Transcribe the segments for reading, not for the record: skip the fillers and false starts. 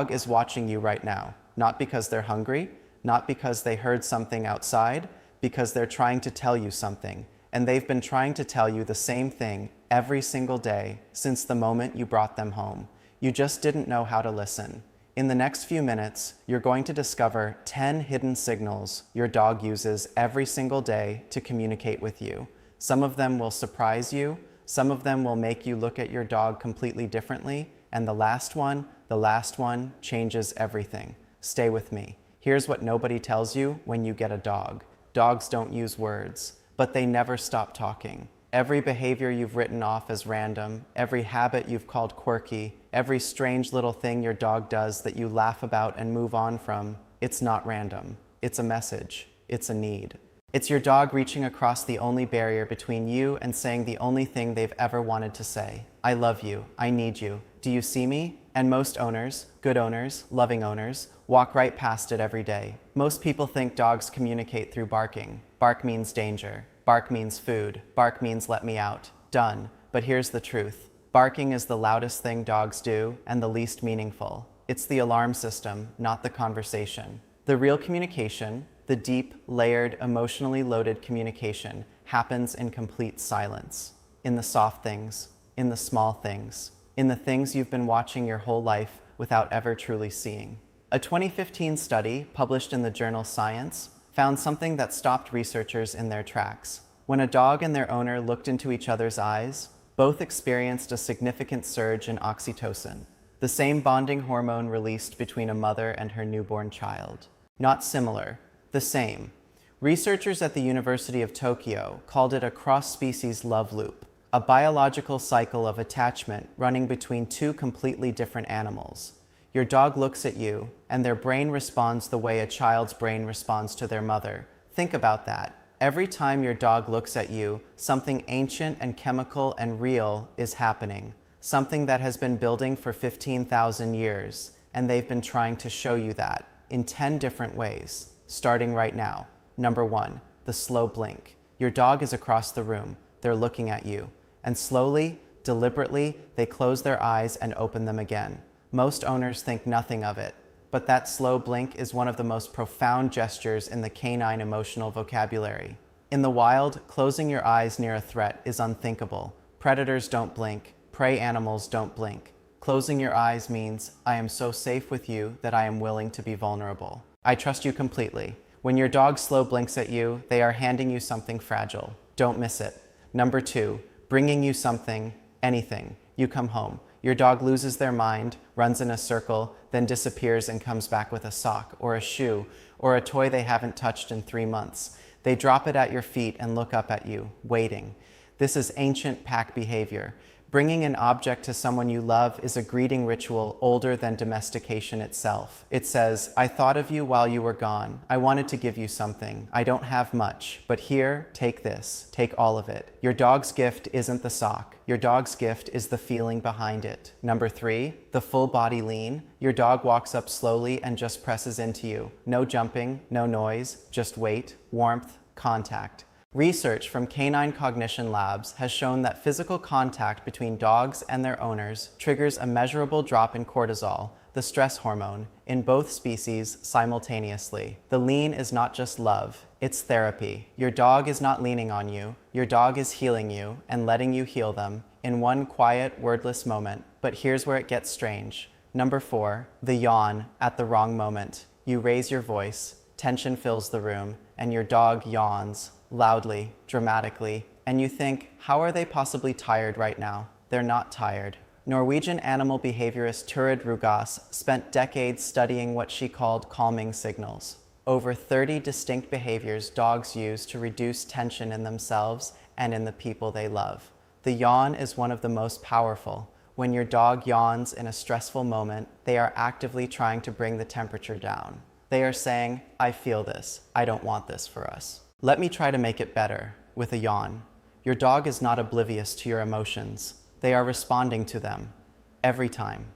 dog is watching you right now, not because they're hungry, not because they heard something outside, because they're trying to tell you something. And they've been trying to tell you the same thing every single day since the moment you brought them home. You just didn't know how to listen. In the next few minutes, you're going to discover 10 hidden signals your dog uses every single day to communicate with you. Some of them will surprise you, some of them will make you look at your dog completely differently, and the last one changes everything. Stay with me. Here's what nobody tells you when you get a dog. Dogs don't use words, but they never stop talking. Every behavior you've written off as random, every habit you've called quirky, every strange little thing your dog does that you laugh about and move on from, it's not random. It's a message. It's a need. It's your dog reaching across the only barrier between you and saying the only thing they've ever wanted to say. I love you. I need you. Do you see me? And most owners, good owners, loving owners, walk right past it every day. Most people think dogs communicate through barking. Bark means danger. Bark means food. Bark means let me out. Done. But here's the truth. Barking is the loudest thing dogs do and the least meaningful. It's the alarm system, not the conversation. The real communication, the deep, layered, emotionally loaded communication, happens in complete silence. In the soft things, in the small things, in the things you've been watching your whole life without ever truly seeing. A 2015 study published in the journal Science found something that stopped researchers in their tracks. When a dog and their owner looked into each other's eyes, both experienced a significant surge in oxytocin, the same bonding hormone released between a mother and her newborn child. Not similar, the same. Researchers at the University of Tokyo called it a cross-species love loop, a biological cycle of attachment running between two completely different animals. Your dog looks at you, and their brain responds the way a child's brain responds to their mother. Think about that. Every time your dog looks at you, something ancient and chemical and real is happening. Something that has been building for 15,000 years, and they've been trying to show you that in 10 different ways, starting right now. Number 1, the slow blink. Your dog is across the room. They're looking at you. And slowly, deliberately, they close their eyes and open them again. Most owners think nothing of it, but that slow blink is one of the most profound gestures in the canine emotional vocabulary. In the wild, closing your eyes near a threat is unthinkable. Predators don't blink. Prey animals don't blink. Closing your eyes means, I am so safe with you that I am willing to be vulnerable. I trust you completely. When your dog slow blinks at you, they are handing you something fragile. Don't miss it. Number 2, bringing you something, anything. You come home. Your dog loses their mind, runs in a circle, then disappears and comes back with a sock or a shoe or a toy they haven't touched in 3 months. They drop it at your feet and look up at you, waiting. This is ancient pack behavior. Bringing an object to someone you love is a greeting ritual older than domestication itself. It says, I thought of you while you were gone. I wanted to give you something. I don't have much, but here, take this. Take all of it. Your dog's gift isn't the sock. Your dog's gift is the feeling behind it. Number 3, the full body lean. Your dog walks up slowly and just presses into you. No jumping, no noise, just weight, warmth, contact. Research from canine cognition labs has shown that physical contact between dogs and their owners triggers a measurable drop in cortisol, the stress hormone, in both species simultaneously. The lean is not just love, it's therapy. Your dog is not leaning on you, your dog is healing you and letting you heal them in one quiet, wordless moment. But here's where it gets strange. Number 4, the yawn at the wrong moment. You raise your voice, tension fills the room, and your dog yawns. Loudly, dramatically, and you think, how are they possibly tired right now? They're not tired. Norwegian animal behaviorist Turid Rugaas spent decades studying what she called calming signals. Over 30 distinct behaviors dogs use to reduce tension in themselves and in the people they love. The yawn is one of the most powerful. When your dog yawns in a stressful moment, they are actively trying to bring the temperature down. They are saying, I feel this. I don't want this for us. Let me try to make it better with a yawn. Your dog is not oblivious to your emotions. They are responding to them every time.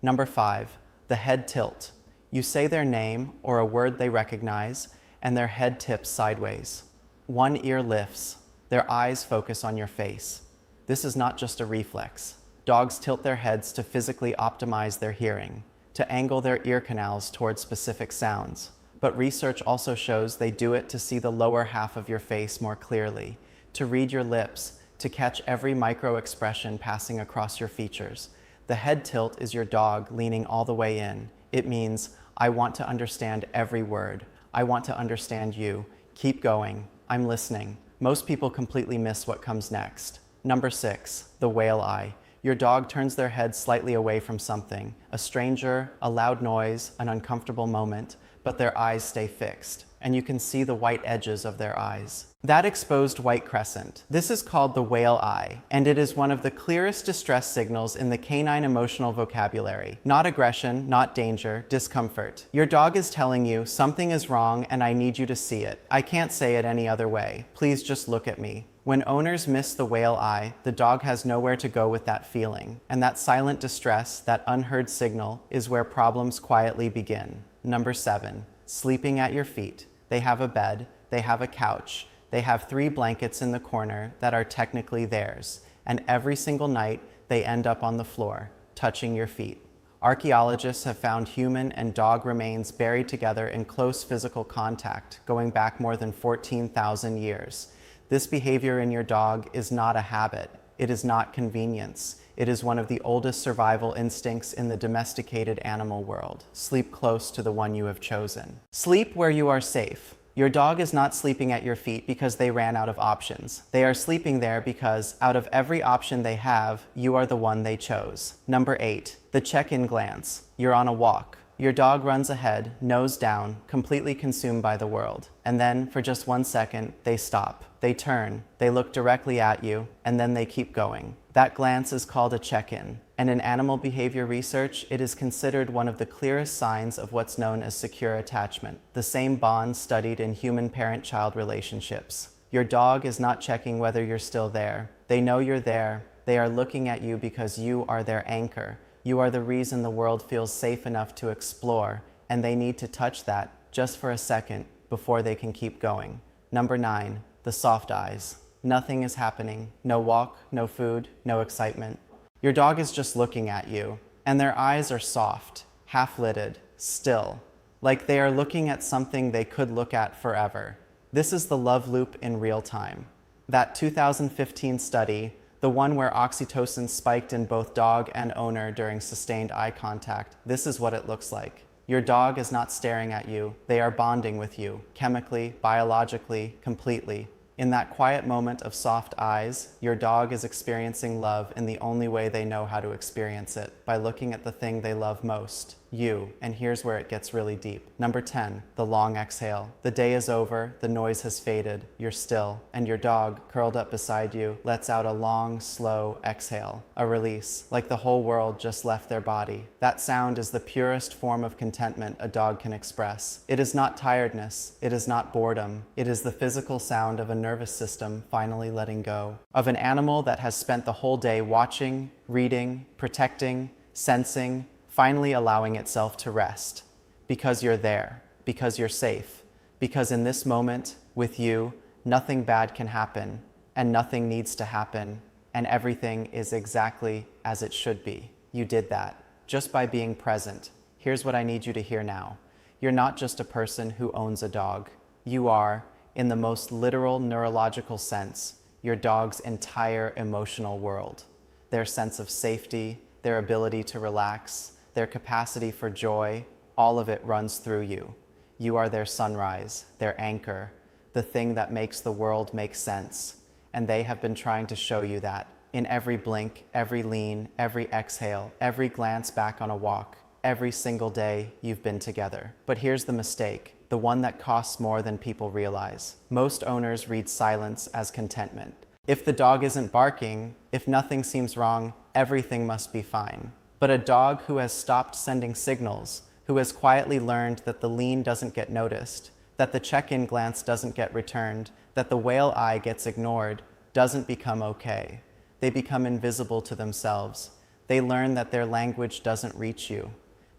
Number 5, the head tilt. You say their name or a word they recognize, and their head tips sideways. One ear lifts. Their eyes focus on your face. This is not just a reflex. Dogs tilt their heads to physically optimize their hearing. to angle their ear canals towards specific sounds. But research also shows they do it to see the lower half of your face more clearly, to read your lips, to catch every micro expression passing across your features. The head tilt is your dog leaning all the way in. It means, I want to understand every word. I want to understand you. Keep going. I'm listening. Most people completely miss what comes next. Number 6, the whale eye. Your dog turns their head slightly away from something, a stranger, a loud noise, an uncomfortable moment, but their eyes stay fixed, and you can see the white edges of their eyes. That exposed white crescent. This is called the whale eye, and it is one of the clearest distress signals in the canine emotional vocabulary. Not aggression, not danger, discomfort. Your dog is telling you, something is wrong and I need you to see it. I can't say it any other way. Please just look at me. When owners miss the whale eye, the dog has nowhere to go with that feeling, and that silent distress, that unheard signal, is where problems quietly begin. Number 7, sleeping at your feet. They have a bed, they have a couch, they have 3 blankets in the corner that are technically theirs, and every single night they end up on the floor, touching your feet. Archaeologists have found human and dog remains buried together in close physical contact, going back more than 14,000 years. This behavior in your dog is not a habit. It is not convenience. It is one of the oldest survival instincts in the domesticated animal world. Sleep close to the one you have chosen. Sleep where you are safe. Your dog is not sleeping at your feet because they ran out of options. They are sleeping there because, out of every option they have, you are the one they chose. Number 8, the check-in glance. You're on a walk. Your dog runs ahead, nose down, completely consumed by the world. And then, for just 1 second, they stop. They turn, they look directly at you, and then they keep going. That glance is called a check-in, and in animal behavior research, it is considered one of the clearest signs of what's known as secure attachment, the same bond studied in human parent-child relationships. Your dog is not checking whether you're still there. They know you're there. They are looking at you because you are their anchor. You are the reason the world feels safe enough to explore, and they need to touch that just for a second before they can keep going. Number 9, the soft eyes. Nothing is happening. No walk, no food, no excitement. Your dog is just looking at you, and their eyes are soft, half-lidded, still, like they are looking at something they could look at forever. This is the love loop in real time. That 2015 study, the one where oxytocin spiked in both dog and owner during sustained eye contact, this is what it looks like. Your dog is not staring at you. They are bonding with you, chemically, biologically, completely. In that quiet moment of soft eyes, your dog is experiencing love in the only way they know how to experience it, by looking at the thing they love most, you. And here's where it gets really deep. Number 10, the long exhale. The day is over, the noise has faded, you're still, and your dog, curled up beside you, lets out a long, slow exhale, a release, like the whole world just left their body. That sound is the purest form of contentment a dog can express. It is not tiredness, it is not boredom, it is the physical sound of a nervous system finally letting go, of an animal that has spent the whole day watching, reading, protecting, sensing, finally allowing itself to rest. Because you're there, because you're safe, because in this moment, with you, nothing bad can happen, and nothing needs to happen, and everything is exactly as it should be. You did that, just by being present. Here's what I need you to hear now. You're not just a person who owns a dog. You are, in the most literal neurological sense, your dog's entire emotional world. Their sense of safety, their ability to relax, their capacity for joy, all of it runs through you. You are their sunrise, their anchor, the thing that makes the world make sense. And they have been trying to show you that in every blink, every lean, every exhale, every glance back on a walk, every single day you've been together. But here's the mistake, the one that costs more than people realize. Most owners read silence as contentment. If the dog isn't barking, if nothing seems wrong, everything must be fine. But a dog who has stopped sending signals, who has quietly learned that the lean doesn't get noticed, that the check-in glance doesn't get returned, that the whale eye gets ignored, doesn't become okay. They become invisible to themselves. They learn that their language doesn't reach you.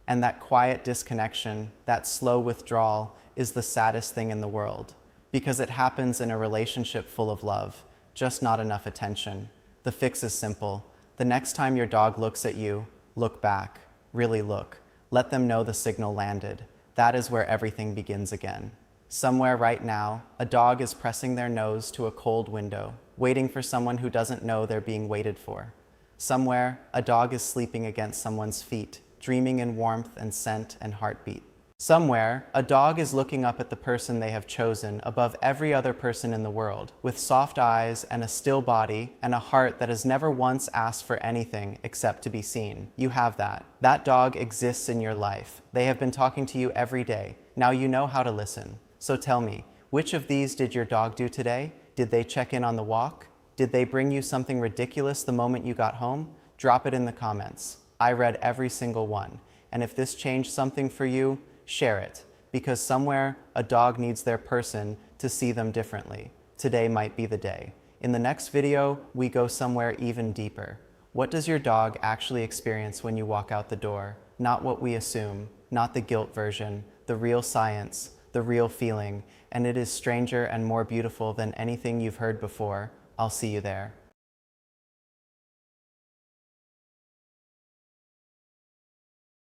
And that quiet disconnection, that slow withdrawal, is the saddest thing in the world. Because it happens in a relationship full of love, just not enough attention. The fix is simple. The next time your dog looks at you, look back. Really look. let them know the signal landed. That is where everything begins again. Somewhere right now, a dog is pressing their nose to a cold window, waiting for someone who doesn't know they're being waited for. Somewhere, a dog is sleeping against someone's feet, dreaming in warmth and scent and heartbeat. Somewhere, a dog is looking up at the person they have chosen above every other person in the world, with soft eyes and a still body and a heart that has never once asked for anything except to be seen. You have that. That dog exists in your life. They have been talking to you every day. Now you know how to listen. So tell me, which of these did your dog do today? Did they check in on the walk? Did they bring you something ridiculous the moment you got home? Drop it in the comments. I read every single one. And if this changed something for you, share it, because somewhere a dog needs their person to see them differently. Today might be the day. In the next video, we go somewhere even deeper. What does your dog actually experience when you walk out the door? Not what we assume, not the guilt version, the real science, the real feeling, and it is stranger and more beautiful than anything you've heard before. I'll see you there.